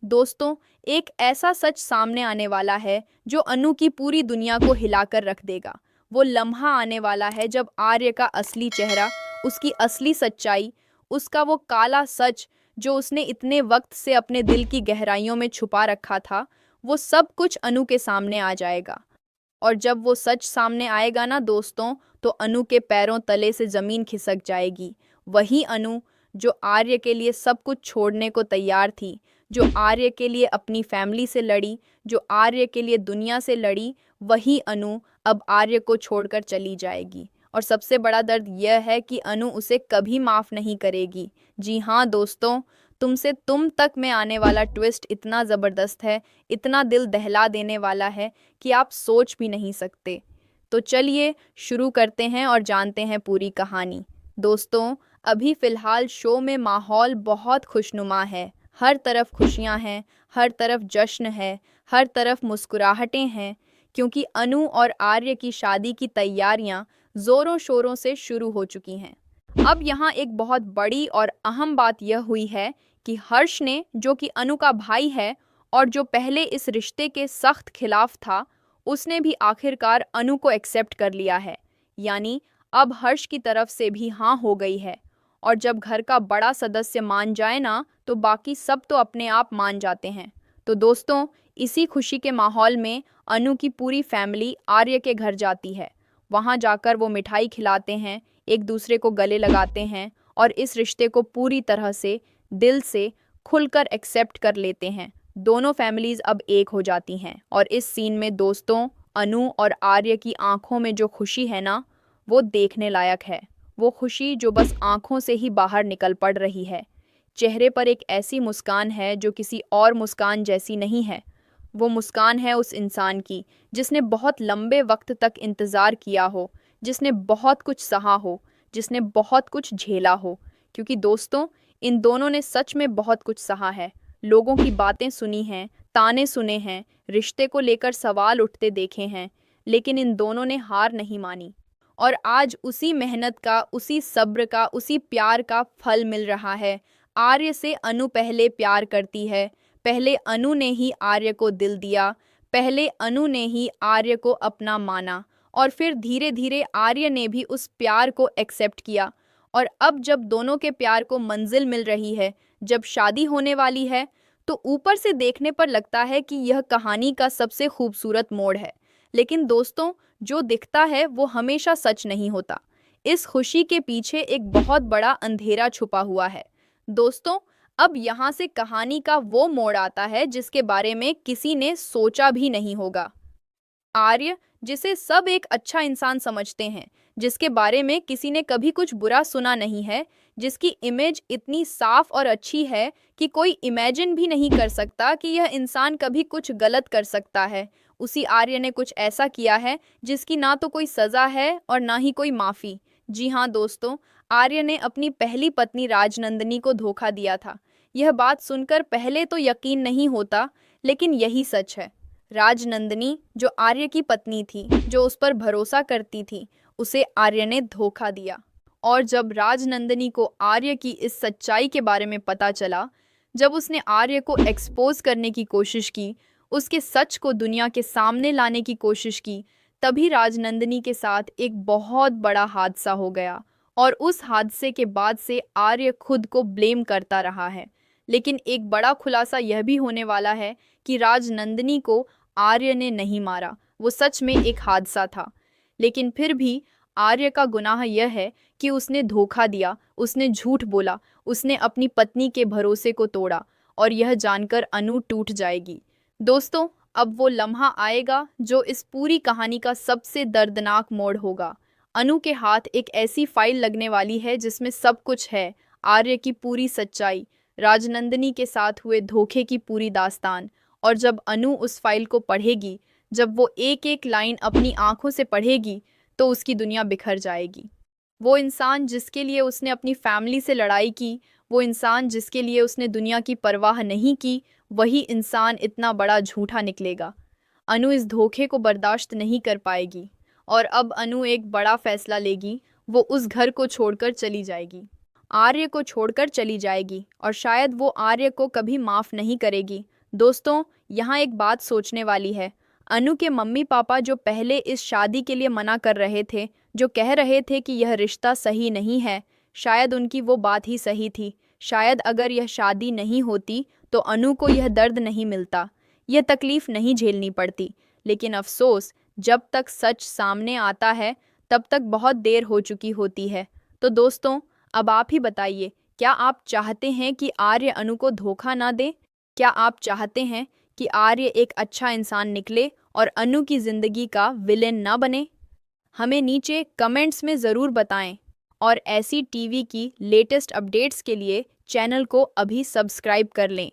दोस्तों, एक ऐसा सच सामने आने वाला है जो अनु की पूरी दुनिया को हिलाकर रख देगा। वो लम्हा आने वाला है जब आर्य का असली चेहरा, उसकी असली सच्चाई, उसका वो काला सच जो उसने इतने वक्त से अपने दिल की गहराइयों में छुपा रखा था, वो सब कुछ अनु के सामने आ जाएगा। और जब वो सच सामने आएगा ना दोस्तों, तो अनु के पैरों तले से जमीन खिसक जाएगी। वही अनु जो आर्य के लिए सब कुछ छोड़ने को तैयार थी, जो आर्य के लिए अपनी फैमिली से लड़ी, जो आर्य के लिए दुनिया से लड़ी, वही अनु अब आर्य को छोड़कर चली जाएगी। और सबसे बड़ा दर्द यह है कि अनु उसे कभी माफ नहीं करेगी। जी हाँ दोस्तों, तुमसे तुम तक में आने वाला ट्विस्ट इतना ज़बरदस्त है, इतना दिल दहला देने वाला है कि आप सोच भी नहीं सकते। तो चलिए शुरू करते हैं और जानते हैं पूरी कहानी। दोस्तों, अभी फ़िलहाल शो में माहौल बहुत खुशनुमा है। हर तरफ खुशियां हैं, हर तरफ जश्न है, हर तरफ मुस्कुराहटें हैं, क्योंकि अनु और आर्य की शादी की तैयारियां ज़ोरों शोरों से शुरू हो चुकी हैं। अब यहाँ एक बहुत बड़ी और अहम बात यह हुई है कि हर्ष ने, जो कि अनु का भाई है और जो पहले इस रिश्ते के सख्त खिलाफ था, उसने भी आखिरकार अनु को एक्सेप्ट कर लिया है। यानी अब हर्ष की तरफ से भी हाँ हो गई है। और जब घर का बड़ा सदस्य मान जाए ना, तो बाकी सब तो अपने आप मान जाते हैं। तो दोस्तों, इसी खुशी के माहौल में अनु की पूरी फैमिली आर्य के घर जाती है। वहाँ जाकर वो मिठाई खिलाते हैं, एक दूसरे को गले लगाते हैं और इस रिश्ते को पूरी तरह से दिल से खुलकर एक्सेप्ट कर लेते हैं। दोनों फैमिलीज अब एक हो जाती हैं और इस सीन में दोस्तों, अनु और आर्य की आंखों में जो खुशी है ना, वो देखने लायक है। वो खुशी जो बस आंखों से ही बाहर निकल पड़ रही है। चेहरे पर एक ऐसी मुस्कान है जो किसी और मुस्कान जैसी नहीं है। वो मुस्कान है उस इंसान की जिसने बहुत लंबे वक्त तक इंतज़ार किया हो, जिसने बहुत कुछ सहा हो, जिसने बहुत कुछ झेला हो। क्योंकि दोस्तों, इन दोनों ने सच में बहुत कुछ सहा है। लोगों की बातें सुनी हैं, ताने सुने हैं, रिश्ते को लेकर सवाल उठते देखे हैं, लेकिन इन दोनों ने हार नहीं मानी। और आज उसी मेहनत का, उसी सब्र का, उसी प्यार का फल मिल रहा है। आर्य से अनु पहले प्यार करती है, पहले अनु ने ही आर्य को दिल दिया, पहले अनु ने ही आर्य को अपना माना और फिर धीरे धीरे आर्य ने भी उस प्यार को एक्सेप्ट किया। और अब जब दोनों के प्यार को मंजिल मिल रही है, जब शादी होने वाली है, तो ऊपर से देखने पर लगता है कि यह कहानी का सबसे खूबसूरत मोड़ है। लेकिन दोस्तों, जो दिखता है वो हमेशा सच नहीं होता। इस खुशी के पीछे एक बहुत बड़ा अंधेरा छुपा हुआ है। दोस्तों, अब यहाँ से कहानी का वो मोड़ आता है जिसके बारे में किसी ने सोचा भी नहीं होगा। आर्य, जिसे सब एक अच्छा इंसान समझते हैं, जिसके बारे में किसी ने कभी कुछ बुरा सुना नहीं है, जिसकी इमेज इतनी साफ और अच्छी है कि कोई इमेजिन भी नहीं कर सकता कि यह इंसान कभी कुछ गलत कर सकता है, उसी आर्य ने कुछ ऐसा किया है जिसकी ना तो कोई सज़ा है और ना ही कोई माफ़ी। जी हाँ दोस्तों, आर्य ने अपनी पहली पत्नी राजनंदिनी को धोखा दिया था। यह बात सुनकर पहले तो यकीन नहीं होता, लेकिन यही सच है। राजनंदिनी, जो आर्य की पत्नी थी, जो उस पर भरोसा करती थी, उसे आर्य ने धोखा दिया। और जब राजनंदिनी को आर्य की इस सच्चाई के बारे में पता चला, जब उसने आर्य को एक्सपोज करने की कोशिश की, उसके सच को दुनिया के सामने लाने की कोशिश की, तभी राजनंदिनी के साथ एक बहुत बड़ा हादसा हो गया। और उस हादसे के बाद से आर्य खुद को ब्लेम करता रहा है। लेकिन एक बड़ा खुलासा यह भी होने वाला है कि राजनंदिनी को आर्य ने नहीं मारा, वो सच में एक हादसा था। लेकिन फिर भी आर्य का गुनाह यह है कि उसने धोखा दिया, उसने झूठ बोला, उसने अपनी पत्नी के भरोसे को तोड़ा, और यह जानकर अनु टूट जाएगी। दोस्तों, अब वो लम्हा आएगा जो इस पूरी कहानी का सबसे दर्दनाक मोड़ होगा। अनु के हाथ एक ऐसी फाइल लगने वाली है जिसमें सब कुछ है, आर्य की पूरी सच्चाई, राजनंदिनी के साथ हुए धोखे की पूरी दास्तान। और जब अनु उस फाइल को पढ़ेगी, जब वो एक एक लाइन अपनी आंखों से पढ़ेगी, तो उसकी दुनिया बिखर जाएगी। वो इंसान जिसके लिए उसने अपनी फैमिली से लड़ाई की, वो इंसान जिसके लिए उसने दुनिया की परवाह नहीं की, वही इंसान इतना बड़ा झूठा निकलेगा। अनु इस धोखे को बर्दाश्त नहीं कर पाएगी और अब अनु एक बड़ा फैसला लेगी। वो उस घर को छोड़कर चली जाएगी। आर्य को छोड़कर चली जाएगी और शायद वो आर्य को कभी माफ़ नहीं करेगी। दोस्तों, यहाँ एक बात सोचने वाली है। अनु के मम्मी पापा जो पहले इस शादी के लिए मना कर रहे थे, जो कह रहे थे कि यह रिश्ता सही नहीं है, शायद उनकी वो बात ही सही थी। शायद अगर यह शादी नहीं होती तो अनु को यह दर्द नहीं मिलता, यह तकलीफ नहीं झेलनी पड़ती। लेकिन अफसोस, जब तक सच सामने आता है तब तक बहुत देर हो चुकी होती है। तो दोस्तों, अब आप ही बताइए, क्या आप चाहते हैं कि आर्य अनु को धोखा ना दे? क्या आप चाहते हैं कि आर्य एक अच्छा इंसान निकले और अनु की जिंदगी का विलेन ना बने? हमें नीचे कमेंट्स में ज़रूर बताएं और ऐसी टीवी की लेटेस्ट अपडेट्स के लिए चैनल को अभी सब्सक्राइब कर लें।